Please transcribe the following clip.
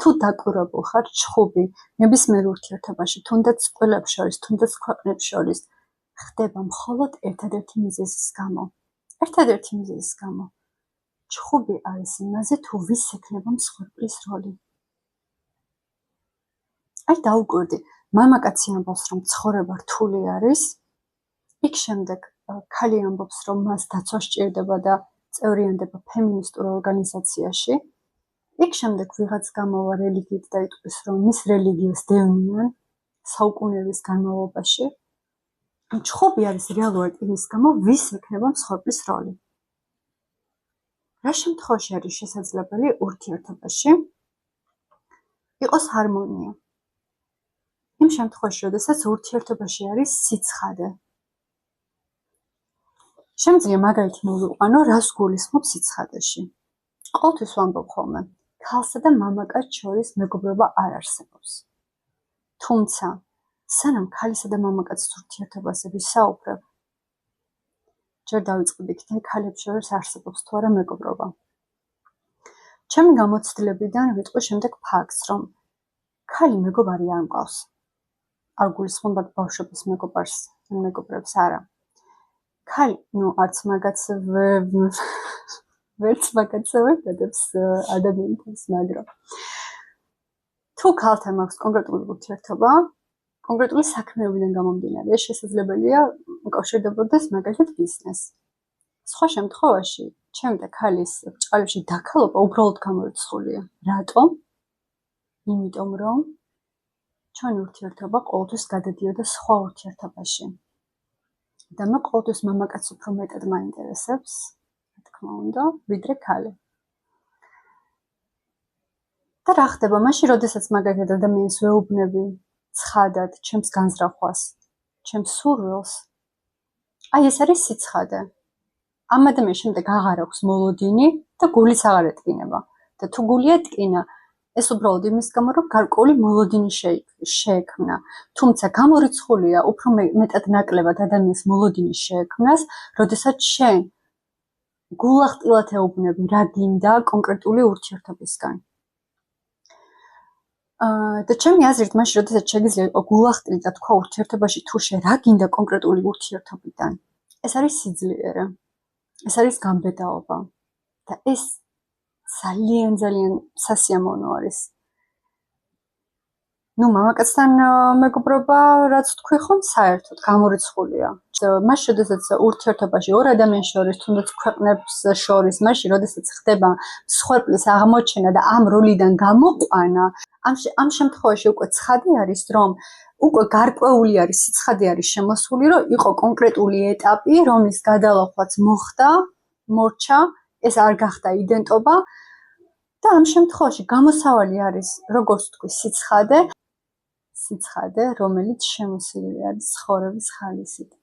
თუ დაკვირვებულ ხარ ჩხუბი ნებისმიერ ურთიერთობაში, თუნდაც წყვილებს შორის, თუნდაც ქვეყნებს შორის, ხდება მხოლოდ ერთადერთი მიზეზის გამო. ერთადერთი მიზეზის გამო. ჩხუბი არის იმაზე, თუ ვის ექნება მსხვერპლის როლი. აი დაუკვირდი, მამაკაცი ამბობს, რომ ცხოვრება რთული არის, იქ შემდეგ ქალი ამბობს, რომ მას დაცვა სჭირდება და წევრიანდება ფემინისტურ ორგანიზაციაში. იქ შემდეგ ვიღაც გამოვა რელიგიით და იტყვის, რომ მის რელიგიას დევნიან საუკუნეების განმავლობაში. ჩხუბი არის რეალურად იმის გამო, ვის ექნება მსხვერპლის როლი. რა შემთხვევაში არის შესაძლებელი ურთიერთობაში იყოს ჰარმონია? იმ შემთხვევაში, როდესაც ურთიერთობაში არის სიცხადე. შემიძლია მაგალითი მოვიყვანო, რას გულისხმობ სიცხადეში. ყოველთვის ვამბობ ხოლმე, ქალსა და მამაკაცს შორის მეგობრობა არ არსებობს. თუმცა, სანამ ქალისა და მამაკაცის ურთიერთობაზე ვისაუბრებ, ჯერ დავიწყებ იქიდან ქალებს შორის არსებობს თუ არა მეგობრობა. ჩემი გამოცდილებიდან ვიტყვი შემდეგ ფაქტს, რომ ქალი მეგობარი არ მყავს. არ გულისხმობ ბავშვობის მეგობარს, მეგობრებს არა. ქალი, არც მაგაც ვერც მაგაც ვერ დადებს ადამიანებს, მაგრამ თუ ქალთან მაქვს კონკრეტული ურთიერთობა, კონკრეტული საქმეებიდან გამომდინარე, შესაძლებელია უკავშირდებოდეს მაგალითად ბიზნესს. სხვა შემთხვევაში, ჩემი და ქალის ბრჭყალებში დაქალობა უბრალოდ გამორიცხულია. რატომ? იმიტომ რომ ჩვენი ურთიერთობა ყოველთვის გადადიოდა სხვა ურთიერთობაში. და მე ყოველთვის მამაკაცს უფრო მეტად მაინტერესებს, რა თქმა უნდა, ვიდრე ქალი. და რა ხდება მაშინ, როდესაც მაგალითად ადამიანს ვეუბნები ცხადად ჩემს განზრახვას, ჩემს სურვილს, აი ეს არის სიცხადე. ამ ადამიანს შემდეგ აღარ აქვს მოლოდინი და გულიც აღარ ეტკინება. და თუ გული ეტკინა, ეს უბრალოდ იმის გამო, რომ გარკვეული მოლოდინი შეექმნა. თუმცა გამორიცხულია უფრო მეტად ნაკლებად ადამიანის მოლოდინის შეექმნას, როდესაც შენ გულახდილად ეუბნები რა გინდა კონკრეტული ურთიერთობისგან. და ჩემი აზრით, მაშინ როდესაც შეგიძლია იყო გულახდილი და თქვა ურთიერთობაში თუ შენ რა გინდა კონკრეტული ურთიერთობიდან, ეს არის სიძლიერე. ეს არის გამბედაობა. და ეს ძალიან სასიამოვნო არის. მამაკაცთან მეგობრობა, რაც თქვი ხომ, საერთოდ გამორიცხულია. მაშინ, როდესაც ურთიერთობაში ორ ადამიანს შორის, თუნდაც ქვეყნებს შორის, მაშინ, როდესაც ხდება მსხვერპლის აღმოჩენა და ამ როლიდან გამოყვანა, ამ შემთხვევაში უკვე ცხადი არის, რომ უკვე გარკვეული არის, სიცხადე არის შემოსული, რომ იყო კონკრეტული ეტაპი, რომლის გადალახვაც მორჩა, ეს არ გახდა იდენტობა და ამ შემთხვევაში გამოსავალი არის, როგორც თქვი, სიცხადე, რომელიც შემოსილი არის ცხოვრების ხალისით.